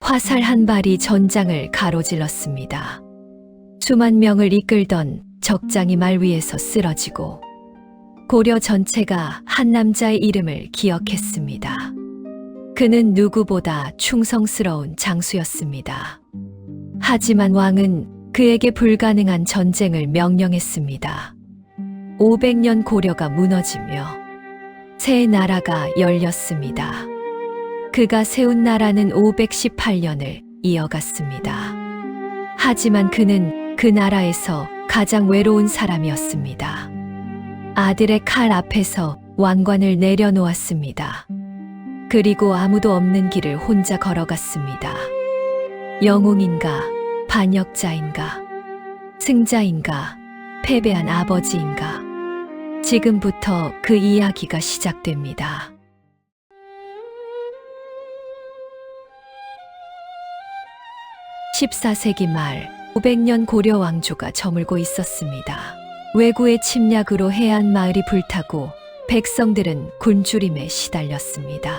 화살 한 발이 전장을 가로질렀습니다. 수만 명을 이끌던 적장이 말 위에서 쓰러지고 고려 전체가 한 남자의 이름을 기억했습니다. 그는 누구보다 충성스러운 장수였습니다. 하지만 왕은 그에게 불가능한 전쟁을 명령했습니다. 500년 고려가 무너지며 새 나라가 열렸습니다. 그가 세운 나라는 518년을 이어갔습니다. 하지만 그는 그 나라에서 가장 외로운 사람이었습니다. 아들의 칼 앞에서 왕관을 내려놓았습니다. 그리고 아무도 없는 길을 혼자 걸어갔습니다. 영웅인가, 반역자인가, 승자인가, 패배한 아버지인가. 지금부터 그 이야기가 시작됩니다. 14세기 말 500년 고려 왕조가 저물고 있었습니다. 왜구의 침략으로 해안 마을이 불타고 백성들은 굶주림에 시달렸습니다.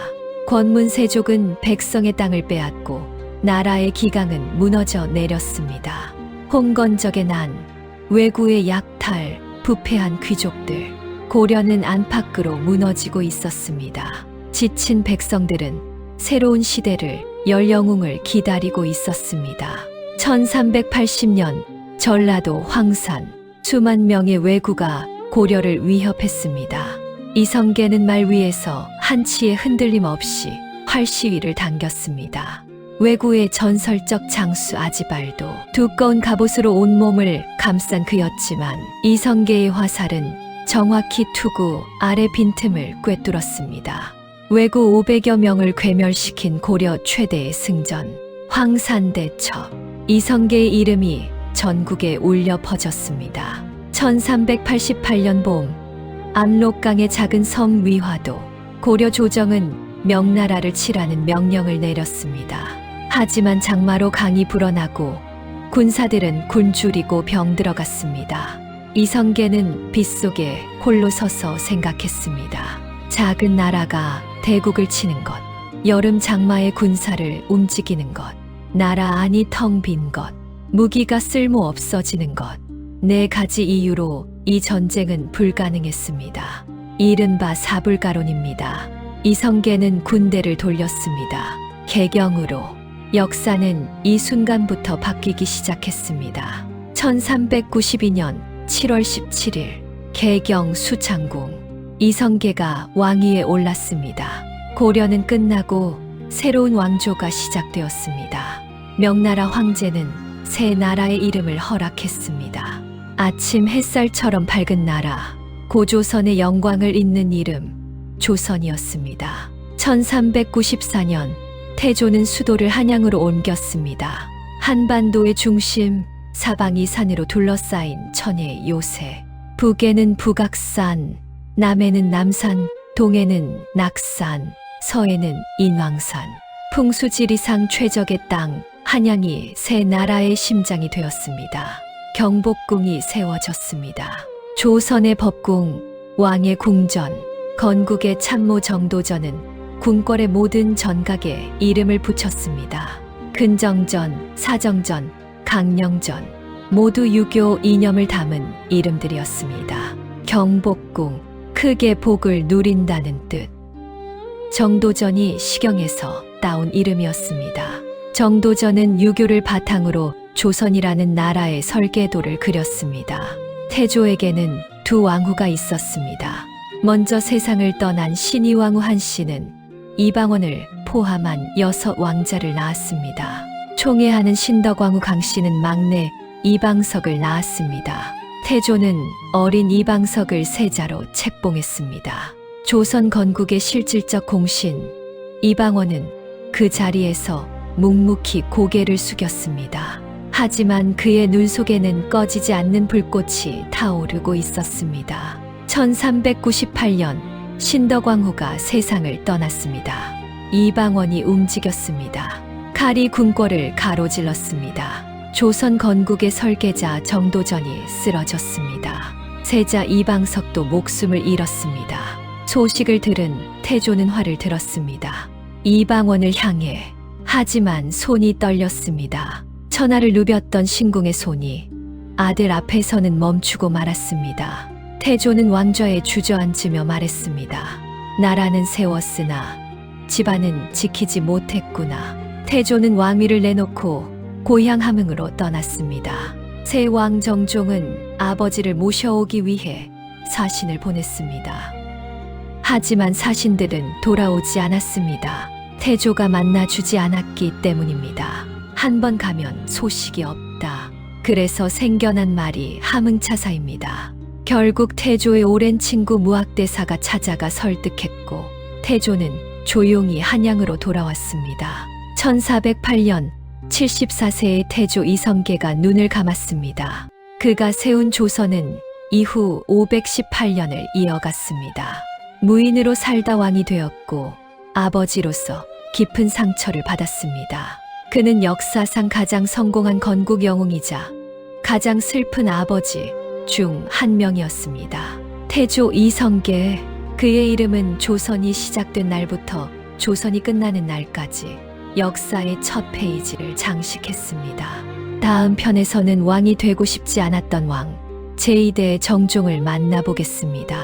권문세족은 백성의 땅을 빼앗고 나라의 기강은 무너져 내렸습니다. 홍건적의 난, 왜구의 약탈, 부패한 귀족들, 고려는 안팎으로 무너지고 있었습니다. 지친 백성들은 새로운 시대를 열 영웅을 기다리고 있었습니다. 1380년 전라도 황산 수만 명의 왜구가 고려를 위협했습니다. 이성계는 말 위에서 한치의 흔들림 없이 활시위를 당겼습니다. 왜구의 전설적 장수 아지발도 두꺼운 갑옷으로 온몸을 감싼 그였지만 이성계의 화살은 정확히 투구 아래 빈틈을 꿰뚫었습니다. 왜구 500여 명을 괴멸시킨 고려 최대의 승전 황산대첩. 이성계의 이름이 전국에 울려 퍼졌습니다. 1388년 봄 압록강의 작은 섬 위화도 고려 조정은 명나라를 치라는 명령을 내렸습니다. 하지만 장마로 강이 불어나고 군사들은 굶주리고 병들어갔습니다. 이성계는 빗속에 홀로 서서 생각했습니다. 작은 나라가 대국을 치는 것, 여름 장마의 군사를 움직이는 것, 나라 안이 텅 빈 것, 무기가 쓸모 없어지는 것, 4가지 이유로 이 전쟁은 불가능했습니다. 이른바 사불가론입니다. 이성계는 군대를 돌렸습니다. 개경으로 역사는 이 순간부터 바뀌기 시작했습니다. 1392년 7월 17일 개경 수창궁 이성계가 왕위에 올랐습니다. 고려는 끝나고 새로운 왕조가 시작되었습니다. 명나라 황제는 새 나라의 이름을 허락했습니다. 아침 햇살처럼 밝은 나라, 고조선의 영광을 잇는 이름, 조선이었습니다. 1394년 태조는 수도를 한양으로 옮겼습니다. 한반도의 중심, 사방이 산으로 둘러싸인 천혜의 요새. 북에는 북악산, 남에는 남산, 동에는 낙산, 서에는 인왕산. 풍수지리상 최적의 땅, 한양이 새 나라의 심장이 되었습니다. 경복궁이 세워졌습니다. 조선의 법궁, 왕의 궁전, 건국의 참모 정도전은 궁궐의 모든 전각에 이름을 붙였습니다. 근정전, 사정전, 강령전, 모두 유교 이념을 담은 이름들이었습니다. 경복궁, 크게 복을 누린다는 뜻. 정도전이 시경에서 따온 이름이었습니다. 정도전은 유교를 바탕으로 조선이라는 나라의 설계도를 그렸습니다. 태조에게는 두 왕후가 있었습니다. 먼저 세상을 떠난 신의왕후 한씨는 이방원을 포함한 6 왕자를 낳았습니다. 총애하는 신덕왕후 강씨는 막내 이방석을 낳았습니다. 태조는 어린 이방석을 세자로 책봉했습니다. 조선 건국의 실질적 공신 이방원은 그 자리에서 묵묵히 고개를 숙였습니다. 하지만 그의 눈 속에는 꺼지지 않는 불꽃이 타오르고 있었습니다. 1398년 신덕왕후가 세상을 떠났습니다. 이방원이 움직였습니다. 칼이 궁궐을 가로질렀습니다. 조선 건국의 설계자 정도전이 쓰러졌습니다. 세자 이방석도 목숨을 잃었습니다. 소식을 들은 태조는 화를 들었습니다. 이방원을 향해 하지만 손이 떨렸습니다. 천하를 누볐던 신궁의 손이 아들 앞에서는 멈추고 말았습니다. 태조는 왕좌에 주저앉으며 말했습니다. 나라는 세웠으나 집안은 지키지 못했구나. 태조는 왕위를 내놓고 고향 함흥으로 떠났습니다. 새 왕 정종은 아버지를 모셔오기 위해 사신을 보냈습니다. 하지만 사신들은 돌아오지 않았습니다. 태조가 만나주지 않았기 때문입니다. 한 번 가면 소식이 없다. 그래서 생겨난 말이 함흥차사입니다. 결국 태조의 오랜 친구 무학대사가 찾아가 설득했고 태조는 조용히 한양으로 돌아왔습니다. 1408년 74세의 태조 이성계가 눈을 감았습니다. 그가 세운 조선은 이후 518년을 이어갔습니다. 무인으로 살다 왕이 되었고 아버지로서 깊은 상처를 받았습니다. 그는 역사상 가장 성공한 건국 영웅이자 가장 슬픈 아버지 중 한 명이었습니다. 태조 이성계, 그의 이름은 조선이 시작된 날부터 조선이 끝나는 날까지 역사의 첫 페이지를 장식했습니다. 다음 편에서는 왕이 되고 싶지 않았던 왕 제2대 정종을 만나보겠습니다.